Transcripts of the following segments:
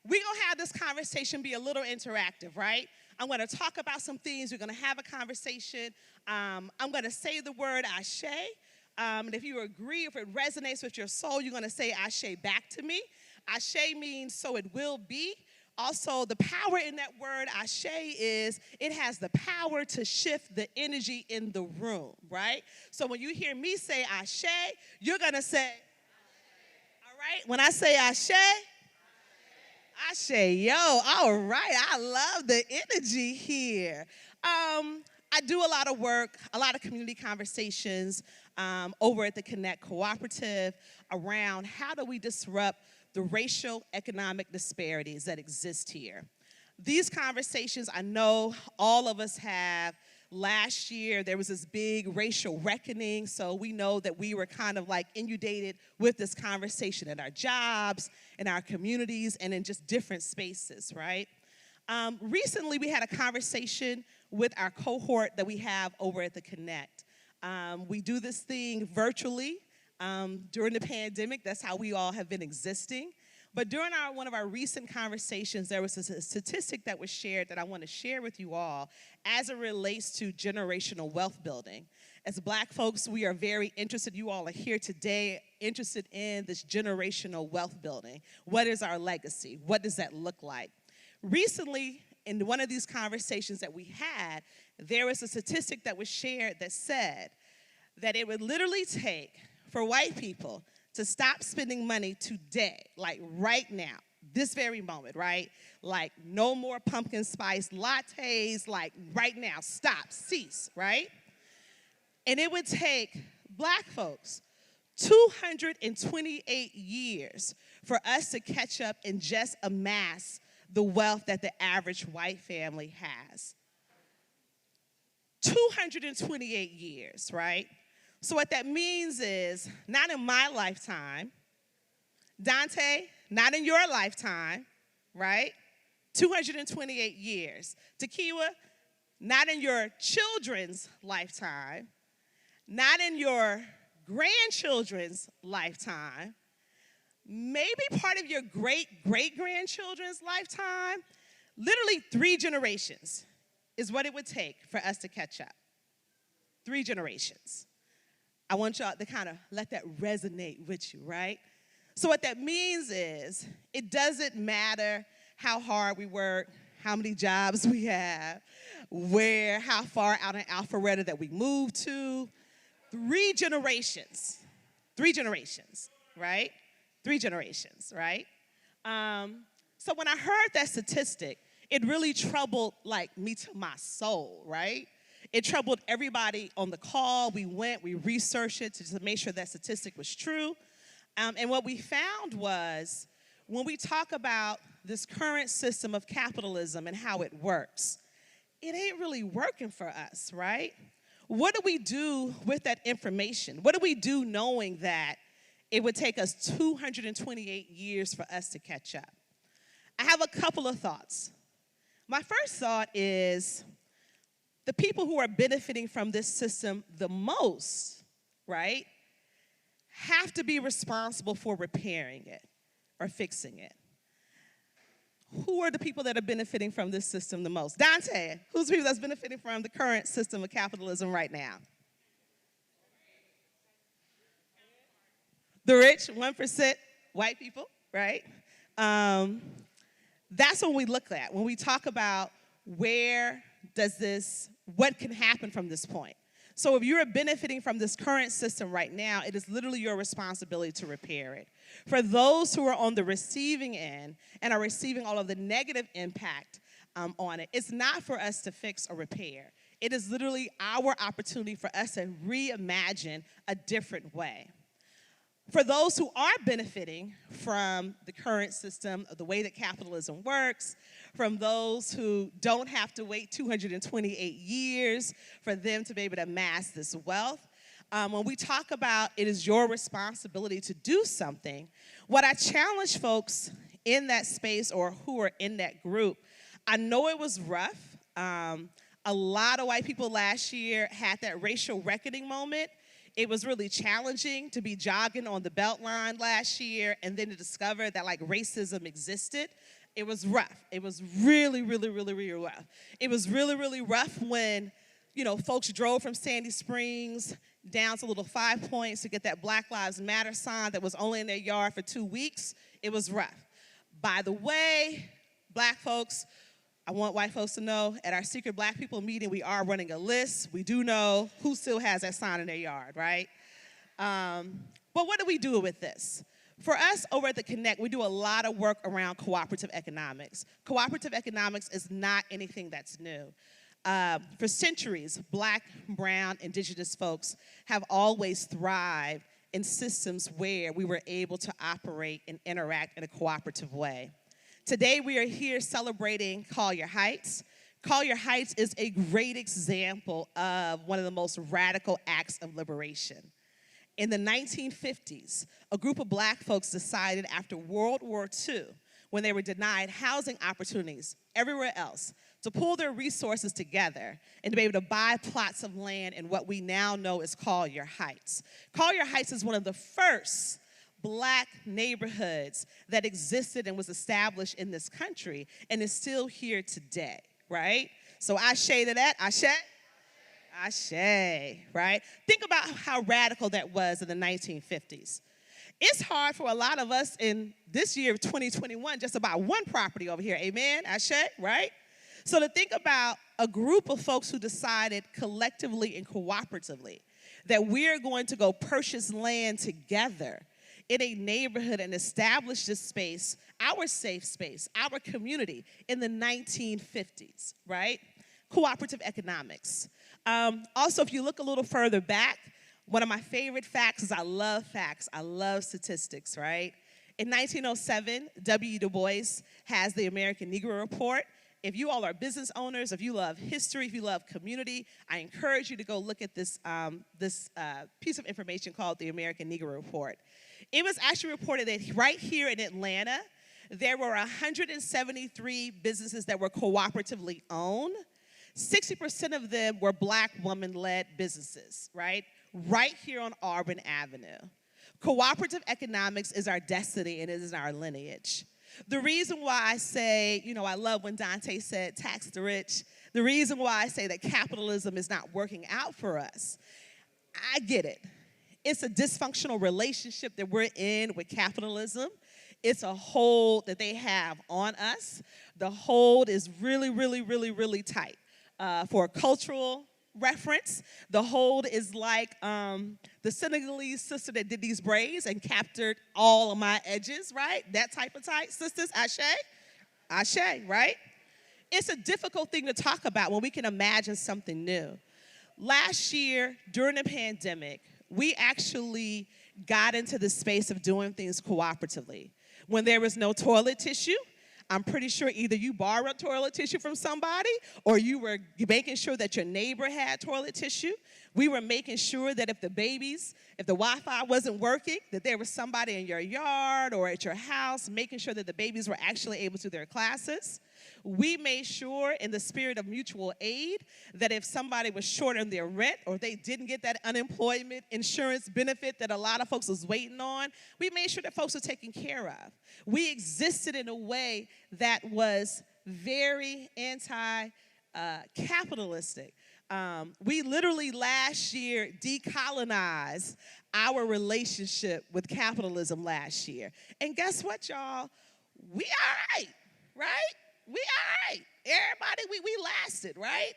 we're going to have this conversation be a little interactive, right? I'm going to talk about some things. We're going to have a conversation. I'm going to say the word ashe. And if you agree, if it resonates with your soul, you're going to say ashe back to me. Ashe means so it will be. Also, the power in that word ashe is it has the power to shift the energy in the room, right? So when you hear me say ashe, you're going to say, all right? When I say ashe, ashe, yo, all right. I love the energy here. I do a lot of work, a lot of community conversations over at the Connect Cooperative around how do we disrupt the racial economic disparities that exist here. These conversations, I know all of us have. Last year, there was this big racial reckoning, so we know that we were kind of like inundated with this conversation at our jobs, in our communities, and in just different spaces, right? Recently, we had a conversation with our cohort that we have over at the Connect. We do this thing virtually. During the pandemic, that's how we all have been existing. But during one of our recent conversations, there was a statistic that was shared that I want to share with you all as it relates to generational wealth building. As Black folks, we are very interested, you all are here today, interested in this generational wealth building. What is our legacy? What does that look like? Recently, in one of these conversations that we had, there was a statistic that was shared that said that it would literally take for white people to stop spending money today, like right now, this very moment, right? Like no more pumpkin spice lattes, like right now, stop, cease, right? And it would take Black folks 228 years for us to catch up and just amass the wealth that the average white family has. 228 years, right? So what that means is, not in my lifetime, Dante, not in your lifetime, right? 228 years. Tequila, not in your children's lifetime, not in your grandchildren's lifetime, maybe part of your great-great-grandchildren's lifetime. Literally 3 generations is what it would take for us to catch up. 3 generations. I want y'all to kind of let that resonate with you, right? So what that means is it doesn't matter how hard we work, how many jobs we have, how far out in Alpharetta that we moved to. 3 generations, right? 3 generations, right? So when I heard that statistic, it really troubled me to my soul, right? It troubled everybody on the call. We researched it to make sure that statistic was true. And what we found was when we talk about this current system of capitalism and how it works, it ain't really working for us, right? What do we do with that information? What do we do knowing that it would take us 228 years for us to catch up? I have a couple of thoughts. My first thought is, the people who are benefiting from this system the most, right, have to be responsible for repairing it or fixing it. Who are the people that are benefiting from this system the most? Dante, who's the people that's benefiting from the current system of capitalism right now? The rich, 1% white people, right? That's what we look at when we talk about what can happen from this point. So if you're benefiting from this current system right now, it is literally your responsibility to repair it. For those who are on the receiving end and are receiving all of the negative impact on it, it's not for us to fix or repair. It is literally our opportunity for us to reimagine a different way. For those who are benefiting from the current system, of the way that capitalism works, from those who don't have to wait 228 years for them to be able to amass this wealth, when we talk about it is your responsibility to do something, what I challenge folks in that space or who are in that group, I know it was rough. A lot of white people last year had that racial reckoning moment. It was really challenging to be jogging on the Beltline last year and then to discover that racism existed It was rough. It was really, really, really, really rough. It was really, really rough when, folks drove from Sandy Springs down to Little Five Points to get that Black Lives Matter sign that was only in their yard for 2 weeks. It was rough. By the way, black folks, I want white folks to know, at our secret black people meeting, we are running a list. We do know who still has that sign in their yard, right? But what do we do with this? For us over at the Connect, we do a lot of work around cooperative economics. Cooperative economics is not anything that's new. For centuries, black, brown, indigenous folks have always thrived in systems where we were able to operate and interact in a cooperative way. Today, we are here celebrating Collier Heights. Collier Heights is a great example of one of the most radical acts of liberation. In the 1950s, a group of black folks decided after World War II, when they were denied housing opportunities everywhere else, to pull their resources together and to be able to buy plots of land in what we now know as Collier Heights. Collier Heights is one of the first black neighborhoods that existed and was established in this country and is still here today, right? So ashe to that, ashe? Ashe, right? Think about how radical that was in the 1950s. It's hard for a lot of us in this year of 2021 just about one property over here, amen, ashe, right? So to think about a group of folks who decided collectively and cooperatively that we're going to go purchase land together in a neighborhood and establish this space, our safe space, our community in the 1950s, right? Cooperative economics. Also, if you look a little further back, one of my favorite facts is I love facts. I love statistics, right? In 1907, W. Du Bois has the American Negro Report. If you all are business owners, if you love history, if you love community, I encourage you to go look at this piece of information called the American Negro Report. It was actually reported that right here in Atlanta, there were 173 businesses that were cooperatively owned. 60% of them were black woman-led businesses, right? Right here on Auburn Avenue. Cooperative economics is our destiny and it is our lineage. The reason why I say, I love when Dante said tax the rich. The reason why I say that capitalism is not working out for us, I get it. It's a dysfunctional relationship that we're in with capitalism. It's a hold that they have on us. The hold is really, really, really, really tight. For a cultural reference, the hold is like the Senegalese sister that did these braids and captured all of my edges, right? That type of tight. Sisters, ashe? Ashe, right? It's a difficult thing to talk about when we can imagine something new. Last year, during the pandemic, we actually got into the space of doing things cooperatively. When there was no toilet tissue, I'm pretty sure either you borrowed toilet tissue from somebody or you were making sure that your neighbor had toilet tissue. We were making sure that if the Wi-Fi wasn't working, that there was somebody in your yard or at your house making sure that the babies were actually able to do their classes. We made sure in the spirit of mutual aid that if somebody was short on their rent or they didn't get that unemployment insurance benefit that a lot of folks was waiting on, we made sure that folks were taken care of. We existed in a way that was very anti-capitalistic. We literally last year decolonized our relationship with capitalism last year. And guess what, y'all? We all right, right? We all right. Everybody, we lasted, right?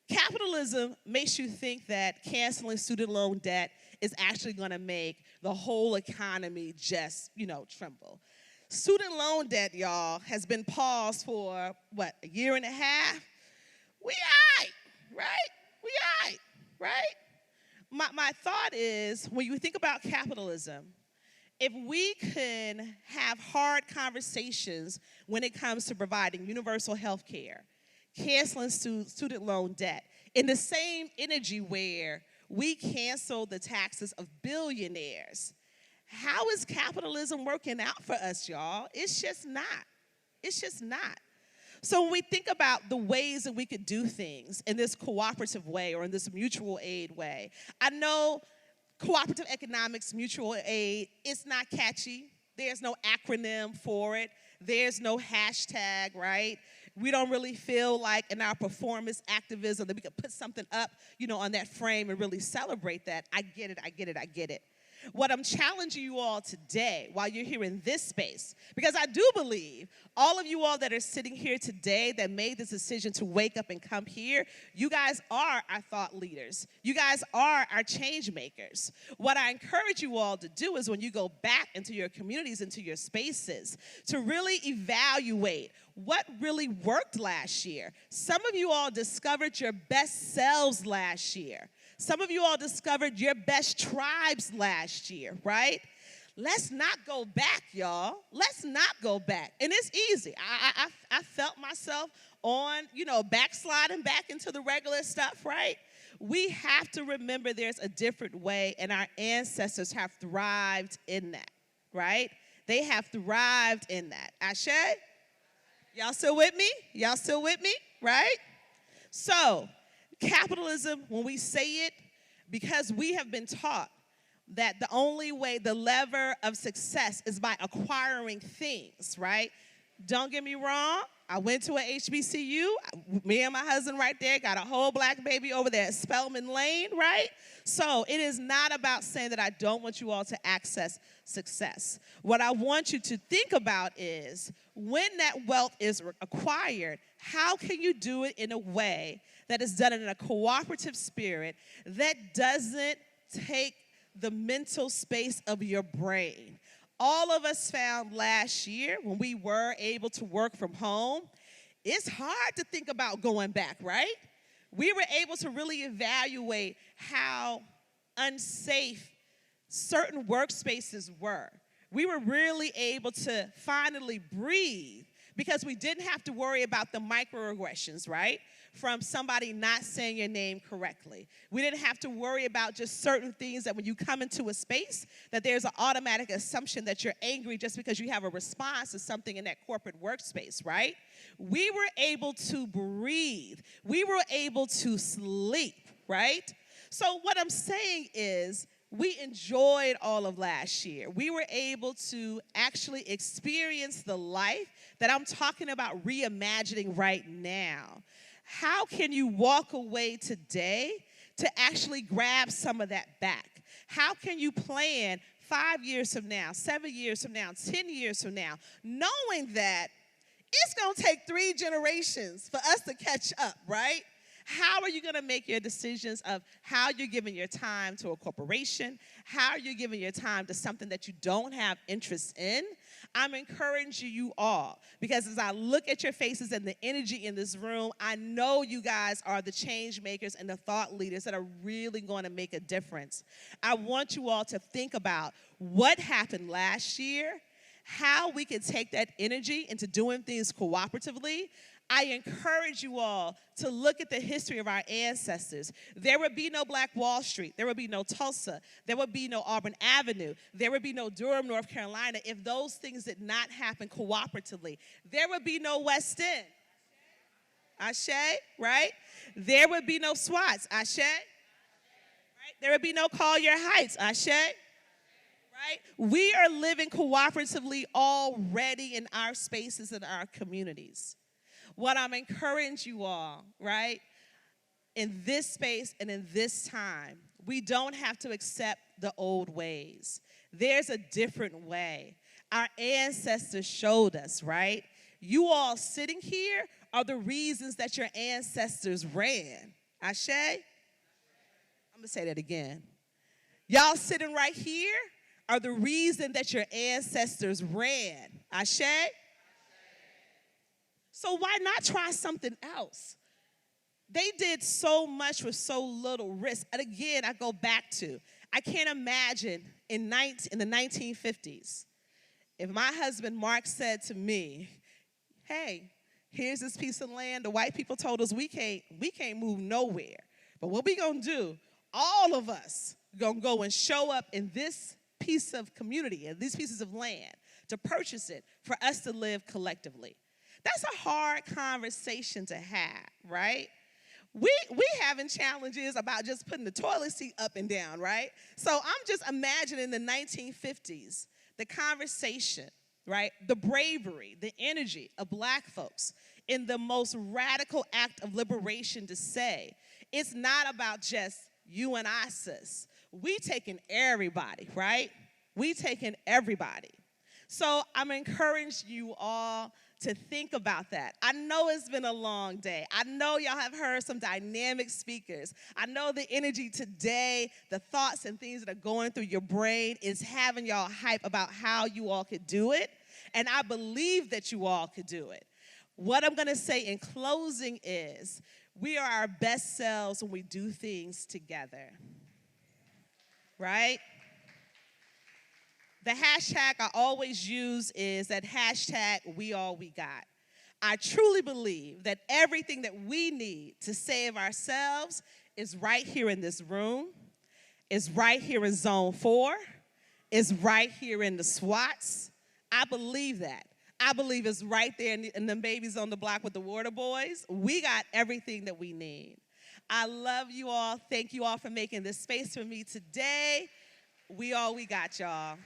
Capitalism makes you think that canceling student loan debt is actually going to make the whole economy just, tremble. Student loan debt, y'all, has been paused for, a year and a half? We all right, right? We all right, right? My thought is, when you think about capitalism, if we can have hard conversations when it comes to providing universal health care, canceling student loan debt, in the same energy where we cancel the taxes of billionaires, how is capitalism working out for us, y'all? It's just not. It's just not. So when we think about the ways that we could do things in this cooperative way or in this mutual aid way, I know cooperative economics, mutual aid, it's not catchy. There's no acronym for it. There's no hashtag, right? We don't really feel like in our performance activism that we could put something up, on that frame and really celebrate that. I get it. What I'm challenging you all today while you're here in this space, because I do believe all of you all that are sitting here today that made this decision to wake up and come here, you guys are our thought leaders. You guys are our change makers. What I encourage you all to do is when you go back into your communities, into your spaces, to really evaluate what really worked last year. Some of you all discovered your best selves last year. Some of you all discovered your best tribes last year, right? Let's not go back, y'all. Let's not go back. And it's easy. I felt myself on, backsliding back into the regular stuff, right? We have to remember there's a different way, and our ancestors have thrived in that, right? They have thrived in that. Ashe? Y'all still with me? Y'all still with me, right? So, capitalism, when we say it, because we have been taught that the only way, the lever of success is by acquiring things, right? Don't get me wrong. I went to a HBCU. Me and my husband right there got a whole black baby over there at Spelman Lane, right? So it is not about saying that I don't want you all to access success. What I want you to think about is when that wealth is acquired, how can you do it in a way that is done in a cooperative spirit that doesn't take the mental space of your brain? All of us found last year when we were able to work from home, it's hard to think about going back, right? We were able to really evaluate how unsafe certain workspaces were. We were really able to finally breathe because we didn't have to worry about the microaggressions, right? From somebody not saying your name correctly. We didn't have to worry about just certain things that when you come into a space, that there's an automatic assumption that you're angry just because you have a response to something in that corporate workspace, right? We were able to breathe. We were able to sleep, right? So what I'm saying is, we enjoyed all of last year. We were able to actually experience the life that I'm talking about reimagining right now. How can you walk away today to actually grab some of that back? How can you plan 5 years from now, 7 years from now, 10 years from now, knowing that it's going to take 3 generations for us to catch up, right? How are you going to make your decisions of how you're giving your time to a corporation? How are you giving your time to something that you don't have interest in? I'm encouraging you all because as I look at your faces and the energy in this room, I know you guys are the change makers and the thought leaders that are really going to make a difference. I want you all to think about what happened last year, how we can take that energy into doing things cooperatively. I encourage you all to look at the history of our ancestors. There would be no Black Wall Street. There would be no Tulsa. There would be no Auburn Avenue. There would be no Durham, North Carolina if those things did not happen cooperatively. There would be no West End. Ashe, right? There would be no SWATs. Ashe. Right? There would be no CollierHeights. Ashe. Right? We are living cooperatively already in our spaces and our communities. What I'm encouraging you all, right, in this space and in this time, we don't have to accept the old ways. There's a different way. Our ancestors showed us, right? You all sitting here are the reasons that your ancestors ran. Ashe? I'm going to say that again. Y'all sitting right here are the reason that your ancestors ran. Ashe? So why not try something else? They did so much with so little risk. And again, I go back to, I can't imagine in the 1950s, if my husband Mark said to me, hey, here's this piece of land. The white people told us we can't move nowhere. But what we gonna do, all of us gonna go and show up in this piece of community, and these pieces of land, to purchase it for us to live collectively. That's a hard conversation to have, right? We having challenges about just putting the toilet seat up and down, right? So I'm just imagining the 1950s, the conversation right? The bravery, the energy of Black folks in the most radical act of liberation to say, it's not about just you and I, sis. We taking everybody, right? We taking everybody. So I'm encouraging you all to think about that. I know it's been a long day. I know y'all have heard some dynamic speakers. I know the energy today, the thoughts and things that are going through your brain is having y'all hype about how you all could do it. And I believe that you all could do it. What I'm going to say in closing is we are our best selves when we do things together. Right? The hashtag I always use is that hashtag we all we got. I truly believe that everything that we need to save ourselves is right here in this room, is right here in Zone 4, is right here in the SWATs. I believe that. I believe it's right there in the babies on the block with the water boys. We got everything that we need. I love you all. Thank you all for making this space for me today. We all we got, y'all.